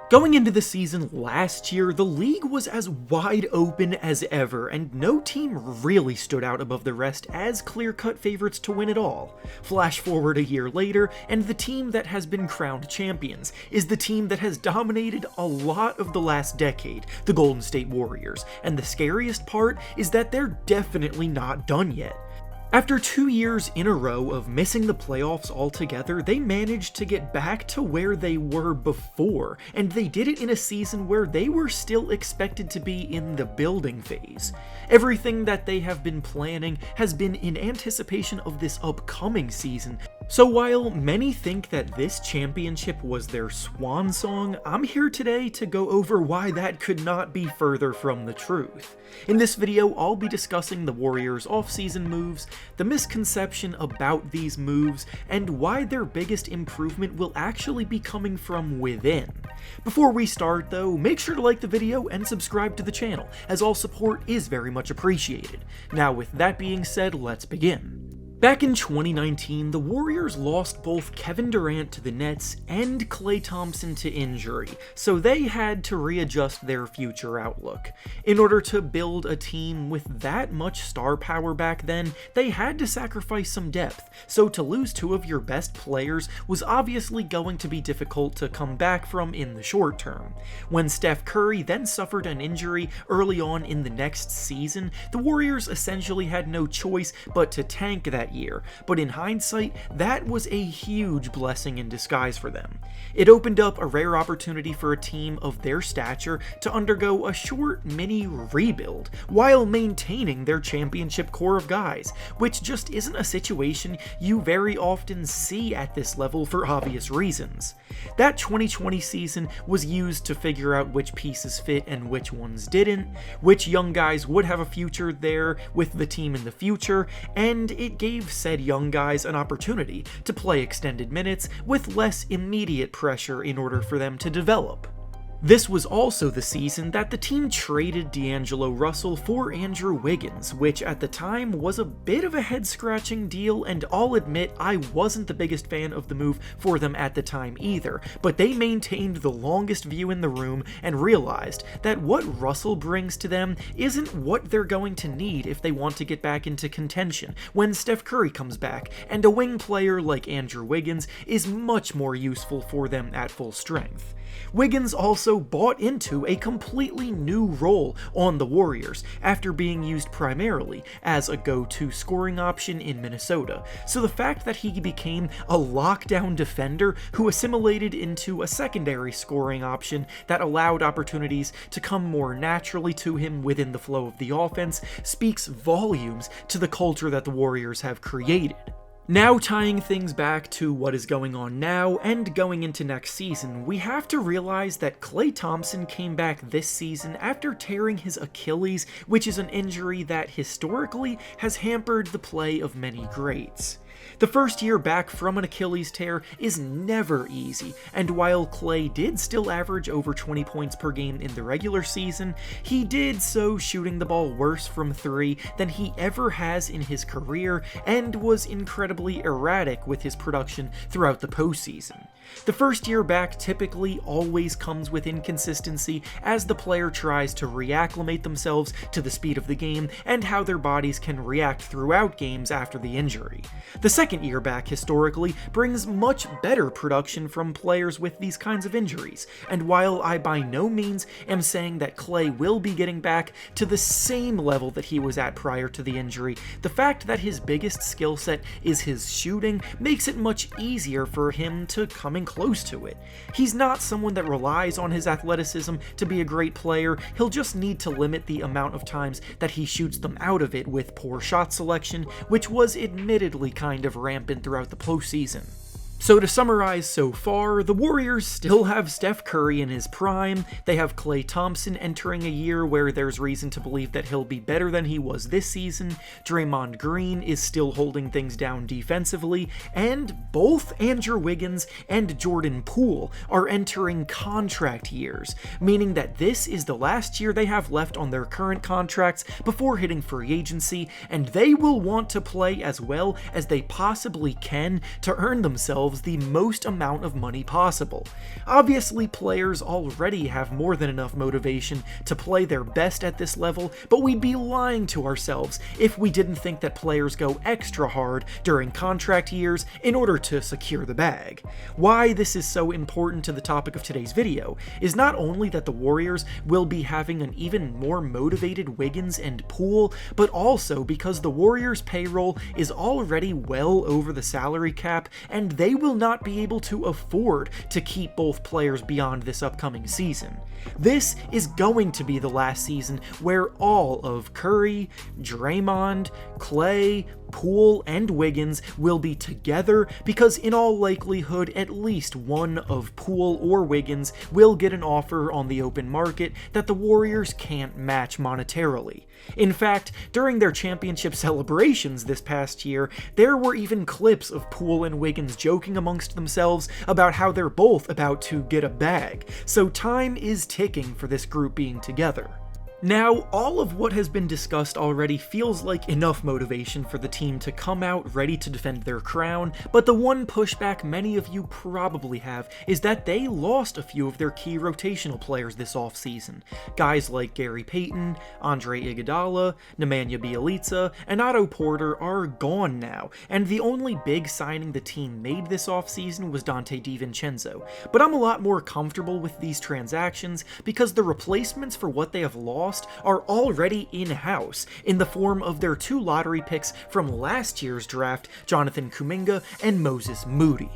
Going into the season last year, the league was as wide open as ever, and no team really stood out above the rest as clear-cut favorites to win it all. Flash forward a year later, and the team that has been crowned champions is the team that has dominated a lot of the last decade, the Golden State Warriors, and the scariest part is that they're definitely not done yet. After 2 years in a row of missing the playoffs altogether, they managed to get back to where they were before, and they did it in a season where they were still expected to be in the building phase. Everything that they have been planning has been in anticipation of this upcoming season, so while many think that this championship was their swan song, I'm here today to go over why that could not be further from the truth. In this video, I'll be discussing the Warriors' offseason moves, the misconception about these moves, and why their biggest improvement will actually be coming from within. Before we start though, make sure to like the video and subscribe to the channel, as all support is very much appreciated. Now with that being said, let's begin. Back in 2019, the Warriors lost both Kevin Durant to the Nets and Klay Thompson to injury, so they had to readjust their future outlook. In order to build a team with that much star power back then, they had to sacrifice some depth, so to lose two of your best players was obviously going to be difficult to come back from in the short term. When Steph Curry then suffered an injury early on in the next season, the Warriors essentially had no choice but to tank that year, but in hindsight, that was a huge blessing in disguise for them. It opened up a rare opportunity for a team of their stature to undergo a short mini rebuild while maintaining their championship core of guys, which just isn't a situation you very often see at this level for obvious reasons. That 2020 season was used to figure out which pieces fit and which ones didn't, which young guys would have a future there with the team in the future, and it gave said young guys an opportunity to play extended minutes with less immediate pressure in order for them to develop. This was also the season that the team traded D'Angelo Russell for Andrew Wiggins, which at the time was a bit of a head-scratching deal, and I'll admit I wasn't the biggest fan of the move for them at the time either, but they maintained the longest view in the room and realized that what Russell brings to them isn't what they're going to need if they want to get back into contention when Steph Curry comes back, and a wing player like Andrew Wiggins is much more useful for them at full strength. Wiggins also bought into a completely new role on the Warriors after being used primarily as a go-to scoring option in Minnesota, so the fact that he became a lockdown defender who assimilated into a secondary scoring option that allowed opportunities to come more naturally to him within the flow of the offense speaks volumes to the culture that the Warriors have created. Now tying things back to what is going on now and going into next season, we have to realize that Klay Thompson came back this season after tearing his Achilles, which is an injury that historically has hampered the play of many greats. The first year back from an Achilles tear is never easy, and while Klay did still average over 20 points per game in the regular season, he did so shooting the ball worse from three than he ever has in his career and was incredibly erratic with his production throughout the postseason. The first year back typically always comes with inconsistency as the player tries to reacclimate themselves to the speed of the game and how their bodies can react throughout games after the injury. The second year back historically brings much better production from players with these kinds of injuries, and while I by no means am saying that Klay will be getting back to the same level that he was at prior to the injury, the fact that his biggest skill set is his shooting makes it much easier for him to come close to it. He's not someone that relies on his athleticism to be a great player, he'll just need to limit the amount of times that he shoots them out of it with poor shot selection, which was admittedly kind of rampant throughout the postseason. So to summarize so far, the Warriors still have Steph Curry in his prime, they have Klay Thompson entering a year where there's reason to believe that he'll be better than he was this season, Draymond Green is still holding things down defensively, and both Andrew Wiggins and Jordan Poole are entering contract years, meaning that this is the last year they have left on their current contracts before hitting free agency, and they will want to play as well as they possibly can to earn themselves themselves the most amount of money possible. Obviously, players already have more than enough motivation to play their best at this level, but we'd be lying to ourselves if we didn't think that players go extra hard during contract years in order to secure the bag. Why this is so important to the topic of today's video is not only that the Warriors will be having an even more motivated Wiggins and Poole, but also because the Warriors' payroll is already well over the salary cap, and they will not be able to afford to keep both players beyond this upcoming season. This is going to be the last season where all of Curry, Draymond, Klay, Poole, and Wiggins will be together, because in all likelihood at least one of Poole or Wiggins will get an offer on the open market that the Warriors can't match monetarily. In fact, during their championship celebrations this past year, there were even clips of Poole and Wiggins joking amongst themselves about how they're both about to get a bag, so time is ticking for this group being together. Now, all of what has been discussed already feels like enough motivation for the team to come out ready to defend their crown, but the one pushback many of you probably have is that they lost a few of their key rotational players this offseason. Guys like Gary Payton, Andre Iguodala, Nemanja Bjelica, and Otto Porter are gone now, and the only big signing the team made this offseason was Donte DiVincenzo. But I'm a lot more comfortable with these transactions because the replacements for what they have lost are already in-house in the form of their 2 lottery picks from last year's draft, Jonathan Kuminga and Moses Moody.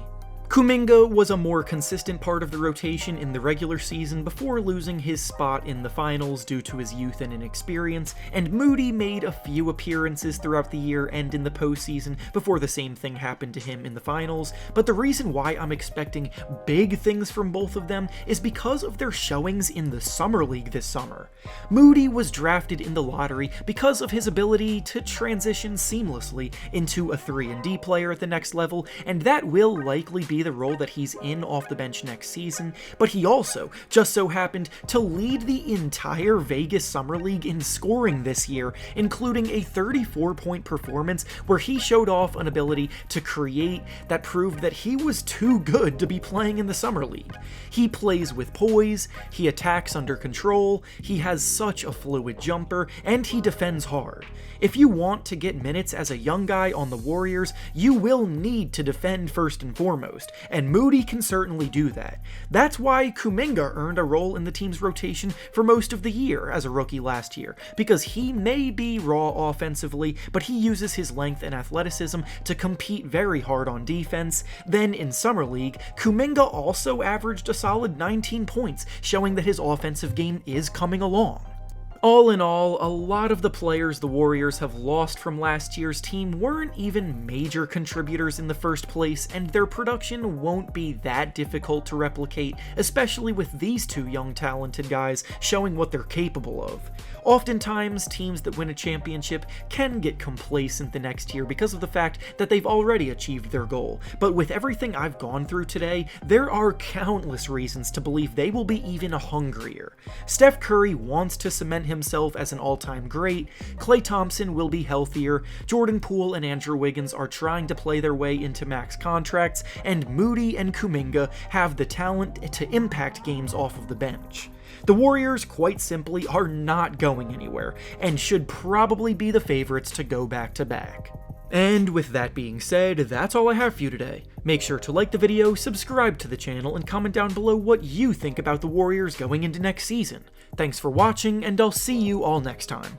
Kuminga was a more consistent part of the rotation in the regular season before losing his spot in the finals due to his youth and inexperience, and Moody made a few appearances throughout the year and in the postseason before the same thing happened to him in the finals. But the reason why I'm expecting big things from both of them is because of their showings in the Summer League this summer. Moody was drafted in the lottery because of his ability to transition seamlessly into a 3-and-D player at the next level, and that will likely be the role that he's in off the bench next season, but he also just so happened to lead the entire Vegas Summer League in scoring this year, including a 34-point performance where he showed off an ability to create that proved that he was too good to be playing in the Summer League. He plays with poise, he attacks under control, he has such a fluid jumper, and he defends hard. If you want to get minutes as a young guy on the Warriors, you will need to defend first and foremost, and Moody can certainly do that. That's why Kuminga earned a role in the team's rotation for most of the year as a rookie last year, because he may be raw offensively, but he uses his length and athleticism to compete very hard on defense. Then in Summer League, Kuminga also averaged a solid 19 points, showing that his offensive game is coming along. All in all, a lot of the players the Warriors have lost from last year's team weren't even major contributors in the first place, and their production won't be that difficult to replicate, especially with these 2 young talented guys showing what they're capable of. Oftentimes, teams that win a championship can get complacent the next year because of the fact that they've already achieved their goal, but with everything I've gone through today, there are countless reasons to believe they will be even hungrier. Steph Curry wants to cement himself as an all-time great, Klay Thompson will be healthier, Jordan Poole and Andrew Wiggins are trying to play their way into max contracts, and Moody and Kuminga have the talent to impact games off of the bench. The Warriors, quite simply, are not going anywhere, and should probably be the favorites to go back-to-back. And with that being said, that's all I have for you today. Make sure to like the video, subscribe to the channel, and comment down below what you think about the Warriors going into next season. Thanks for watching, and I'll see you all next time.